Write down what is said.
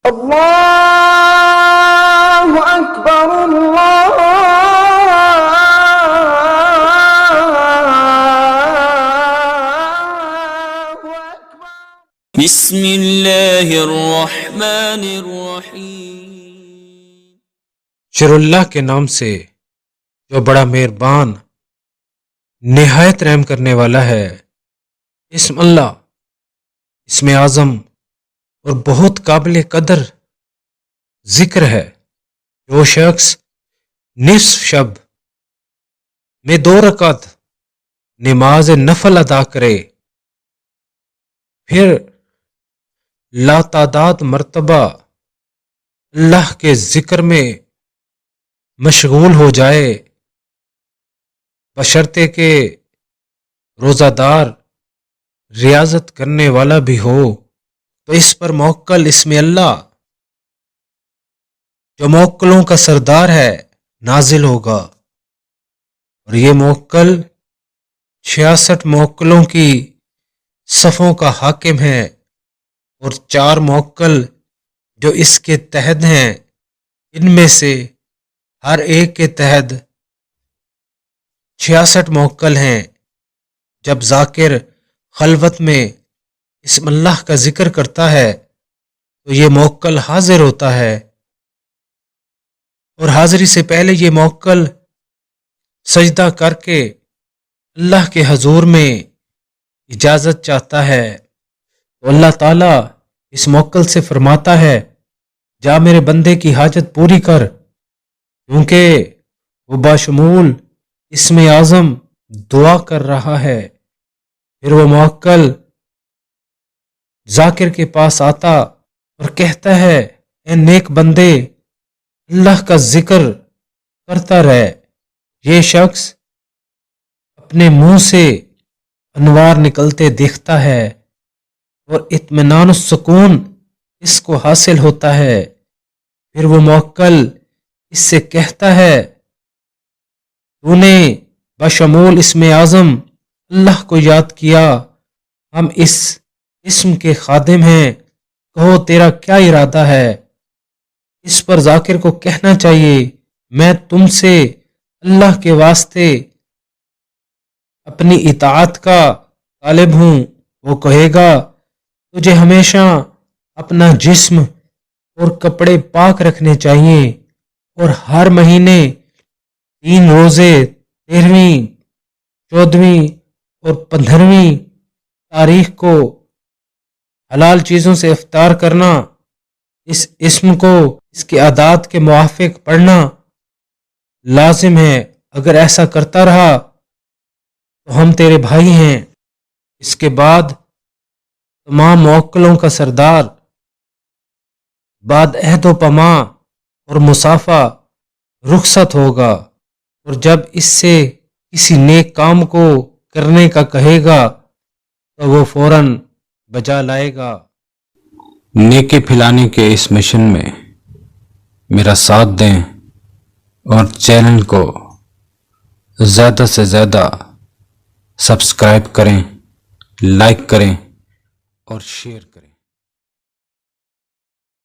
اللہ اکبر اللہ اکبر۔ بسم اللہ الرحمن الرحیم۔ شروع اللہ کے نام سے جو بڑا مہربان نہایت رحم کرنے والا ہے۔ اسم اللہ اسم اعظم اور بہت قابل قدر ذکر ہے۔ جو شخص نصف شب میں 2 رکعت نماز نفل ادا کرے، پھر لاتعداد مرتبہ اللہ کے ذکر میں مشغول ہو جائے، بشرطے کہ روزہ دار ریاضت کرنے والا بھی ہو، تو اس پر موکل اسم اللہ جو موکلوں کا سردار ہے نازل ہوگا، اور یہ موکل 66 موکلوں کی صفوں کا حاکم ہے، اور 4 موکل جو اس کے تحت ہیں، ان میں سے ہر ایک کے تحت 66 موکل ہیں۔ جب ذاکر خلوت میں اسم اللہ کا ذکر کرتا ہے تو یہ موکل حاضر ہوتا ہے، اور حاضری سے پہلے یہ موکل سجدہ کر کے اللہ کے حضور میں اجازت چاہتا ہے، تو اللہ تعالیٰ اس موکل سے فرماتا ہے، جا میرے بندے کی حاجت پوری کر، کیونکہ وہ باشمول اسم اعظم دعا کر رہا ہے۔ پھر وہ موکل ذاکر کے پاس آتا اور کہتا ہے، اے نیک بندے، اللہ کا ذکر کرتا رہے۔ یہ شخص اپنے منہ سے انوار نکلتے دیکھتا ہے، اور اطمینان و سکون اس کو حاصل ہوتا ہے۔ پھر وہ موکل اس سے کہتا ہے، تو نے بشمول اسم اعظم اللہ کو یاد کیا، ہم اس اسم کے خادم ہیں، کہو تیرا کیا ارادہ ہے؟ اس پر ذاکر کو کہنا چاہیے، میں تم سے اللہ کے واسطے اپنی اطاعت کا طالب ہوں۔ وہ کہے گا، تجھے ہمیشہ اپنا جسم اور کپڑے پاک رکھنے چاہیے، اور ہر مہینے 3 روزے 13ویں 14ویں اور 15ویں تاریخ کو حلال چیزوں سے افطار کرنا، اس اسم کو اس کے اعداد کے موافق پڑھنا لازم ہے۔ اگر ایسا کرتا رہا تو ہم تیرے بھائی ہیں۔ اس کے بعد تمام موکلوں کا سردار بعد عہد و پما اور مصافہ رخصت ہوگا، اور جب اس سے کسی نیک کام کو کرنے کا کہے گا تو وہ فوراً بجا لائے گا۔ نیکی پھیلانے کے اس مشن میں میرا ساتھ دیں، اور چینل کو زیادہ سے زیادہ سبسکرائب کریں، لائک کریں اور شیئر کریں۔